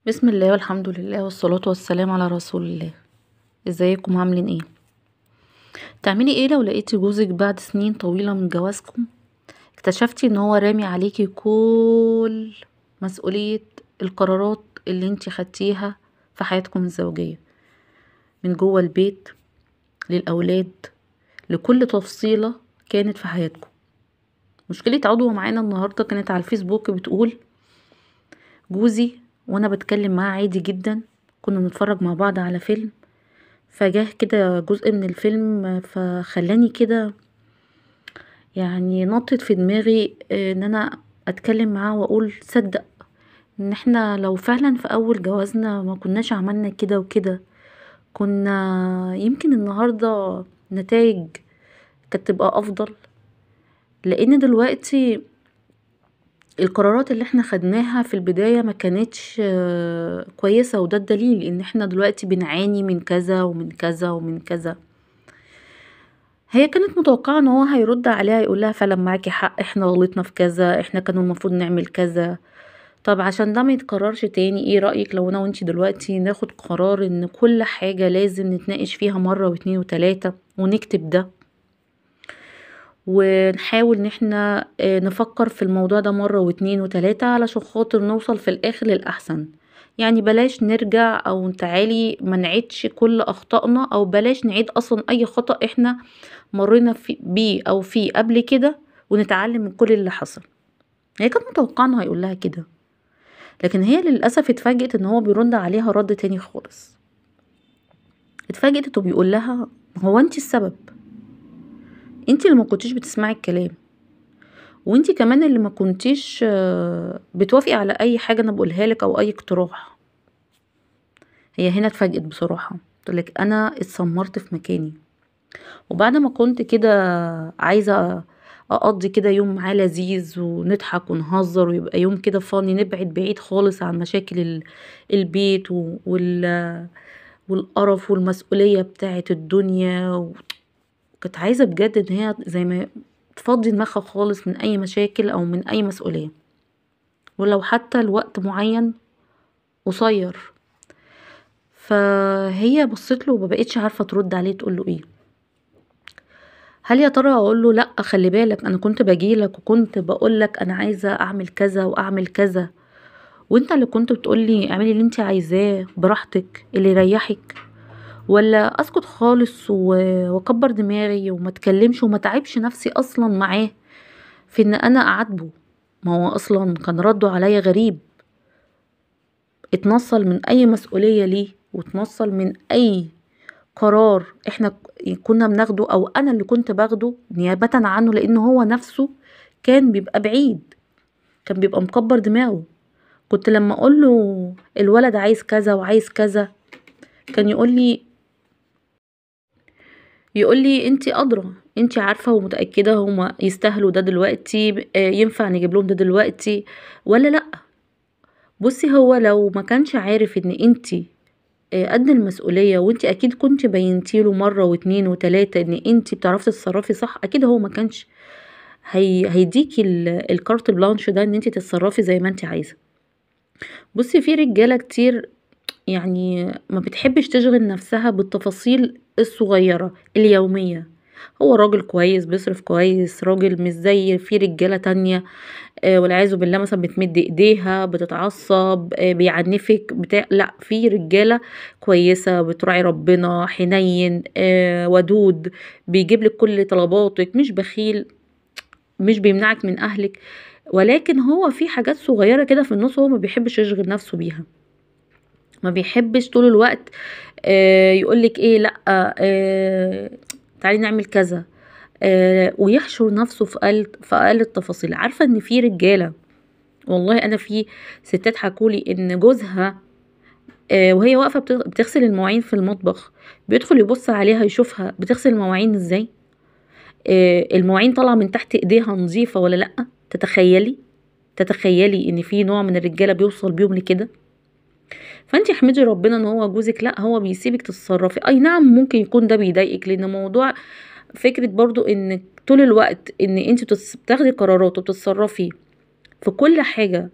بسم الله والحمد لله والصلاة والسلام على رسول الله. ازيكم عاملين ايه؟ تعملي ايه لو لقيتي جوزك بعد سنين طويلة من جوازكم اكتشفتي ان هو رامي عليكي كل مسؤولية القرارات اللي انتي خدتيها في حياتكم الزوجية، من جوه البيت للأولاد، لكل تفصيلة كانت في حياتكم. مشكلة عضوة معانا النهاردة كانت على الفيسبوك بتقول: جوزي وانا بتكلم معاه عادي جدا، كنا بنتفرج مع بعض على فيلم، فجاه كده جزء من الفيلم فخلاني كده يعني نطت في دماغي ان انا اتكلم معاه واقول صدق ان احنا لو فعلا في اول جوازنا ما كناش عملنا كده وكده، كنا يمكن النهاردة نتائج كانت تبقى افضل. لان دلوقتي القرارات اللي احنا خدناها في البداية ما كانتش كويسة، وده الدليل ان احنا دلوقتي بنعاني من كذا ومن كذا ومن كذا. هي كانت متوقعة ان هو هيرد عليها يقولها فعلا معاكي حق، احنا غلطنا في كذا، احنا كان المفروض نعمل كذا. طب عشان ده ما يتكررش تاني، ايه رأيك لو انا وانتي دلوقتي ناخد قرار ان كل حاجة لازم نتناقش فيها مرة واتنين وتلاتة، ونكتب ده، ونحاول ان احنا نفكر في الموضوع ده مرة واتنين وتلاتة علشان خاطر نوصل في الاخر للأحسن. يعني بلاش نرجع او تعالي ما نعيدش كل اخطائنا، او بلاش نعيد اصلا اي خطأ احنا مرينا بيه او فيه قبل كده، ونتعلم من كل اللي حصل. هي كانت متوقعة انه هيقول لها كده، لكن هي للأسف اتفاجئت ان هو بيرد عليها رد تاني خالص. اتفاجئت انه بيقول لها: هو انتي السبب، انتي اللي ما كنتيش بتسمعي الكلام، وانتي كمان اللي ما كنتيش بتوافقي على اي حاجة انا بقولها لك او اي اقتراح. هي هنا اتفاجئت بصراحة، قلتلك انا اتسمرت في مكاني، وبعد ما كنت كده عايزة اقضي كده يوم معاه لذيذ ونضحك ونهزر ويبقى يوم كده فاني، نبعد بعيد خالص عن مشاكل البيت والقرف والمسؤولية بتاعت الدنيا، وكانت عايزة بجد ان هي زي ما تفضي دماغها خالص من اي مشاكل او من اي مسؤولية، ولو حتى لوقت معين قصير. فهي بصيتله ومبقتش عارفة ترد عليه تقوله ايه. هل يا ترى اقوله لا خلي بالك انا كنت باجيلك وكنت بقولك انا عايزة اعمل كذا واعمل كذا، وانت اللي كنت بتقولي اعملي اللي انت عايزاه براحتك اللي يريحك، ولا اسكت خالص واكبر دماغي وما اتكلمش وما تعبش نفسي اصلا معاه في ان انا اعاتبه؟ ما هو اصلا كان رده عليا غريب، اتنصل من اي مسؤولية ليه، واتنصل من اي قرار احنا كنا بناخده او انا اللي كنت باخده نيابة عنه، لان هو نفسه كان بيبقى بعيد، كان بيبقى مكبر دماغه. كنت لما اقوله الولد عايز كذا وعايز كذا كان يقولي انتي ادرى، انتي عارفة ومتأكدة هما يستاهلوا ده دلوقتي، ينفع نجيب لهم ده دلوقتي ولا لا؟ بصي، هو لو ما كانش عارف ان انتي قد المسؤولية، وانتي اكيد كنت بينتيله مرة واتنين وتلاتة ان انتي بتعرفي تتصرفي صح، اكيد هو ما كانش هيديكي الكارت بلانش ده ان انتي تتصرفي زي ما انتي عايزة. بصي، في رجالة كتير يعني ما بتحبش تشغل نفسها بالتفاصيل الصغيرة اليومية. هو راجل كويس بيصرف كويس، راجل مش زي في رجالة تانية والعياذ بالله مثلا بتمد ايديها بتتعصب بيعنفك بتاع. لا، في رجالة كويسة بتراعي ربنا، حنين ودود، بيجيب لك كل طلباتك، مش بخيل، مش بيمنعك من اهلك. ولكن هو في حاجات صغيرة كده في النص هو ما بيحبش يشغل نفسه بيها، ما بيحبش طول الوقت يقولك ايه لا تعالي نعمل كذا، ويحشر نفسه في اقل التفاصيل. عارفه ان في رجاله، والله انا في ستات حكولي ان جوزها وهي واقفه بتغسل المواعين في المطبخ بيدخل يبص عليها يشوفها بتغسل المواعين ازاي، المواعين طالعه من تحت ايديها نظيفه ولا لا. تتخيلي ان في نوع من الرجاله بيوصل بيهم لكده؟ فانت احمدي ربنا ان هو جوزك لا، هو بيسيبك تتصرفي. اي نعم ممكن يكون ده بيضايقك، لان موضوع فكرة برضو ان طول الوقت ان انت بتاخدي قرارات وبتتصرفي في كل حاجة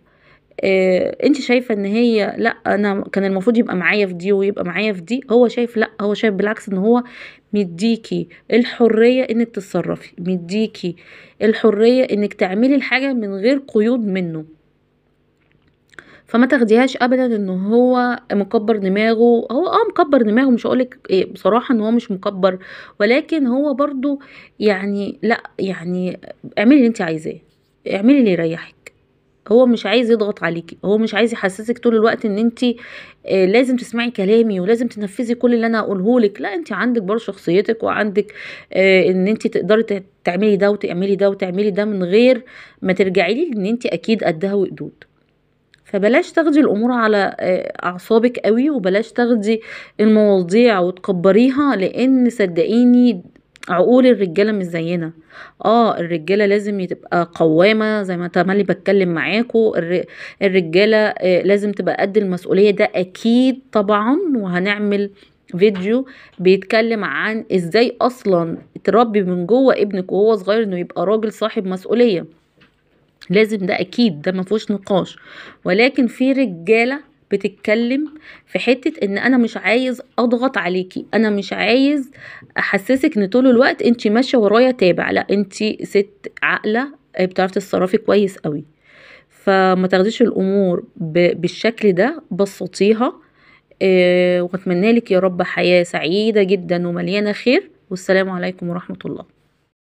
انت شايفه ان هي لا انا كان المفروض يبقى معايا في دي ويبقى معايا في دي، هو شايف لا، هو شايف بالعكس ان هو مديكي الحريه انك تتصرفي، مديكي الحريه انك تعملي الحاجه من غير قيود منه. فما تاخديهاش ابدا ان هو مكبر دماغه، هو مكبر دماغه، مش هقولك إيه بصراحه ان هو مش مكبر، ولكن هو برضو يعني لا يعني اعملي اللي انت عايزاه، اعملي اللي يريحك. هو مش عايز يضغط عليكي، هو مش عايز يحسسك طول الوقت ان انت لازم تسمعي كلامي ولازم تنفذي كل اللي انا اقوله لك. لا، انت عندك برضه شخصيتك، وعندك ان انت تقدري تعملي ده وتعملي ده وتعملي ده من غير ما ترجعي لي ان انت اكيد قدها وقدود. فبلاش تاخدي الامور على اعصابك قوي، وبلاش تاخدي المواضيع وتكبريها، لان صدقيني عقول الرجاله مش زينا. الرجاله لازم تبقى قوامه زي ما تملي بتكلم معاكو. الرجاله لازم تبقى قد المسؤوليه، ده اكيد طبعا. وهنعمل فيديو بيتكلم عن ازاي اصلا تربي من جوه ابنك وهو صغير انه يبقى راجل صاحب مسؤوليه. لازم، ده اكيد، ده ما فيهوش نقاش. ولكن في رجاله بتتكلم في حته ان انا مش عايز اضغط عليكي، انا مش عايز احسسك ان طول الوقت انت ماشيه ورايا تابع. لا، انت ست عاقله بتعرفي تتصرفي كويس قوي. فما تاخديش الامور بالشكل ده، بسطيها. واتمنى لك يا رب حياه سعيده جدا ومليانه خير. والسلام عليكم ورحمه الله.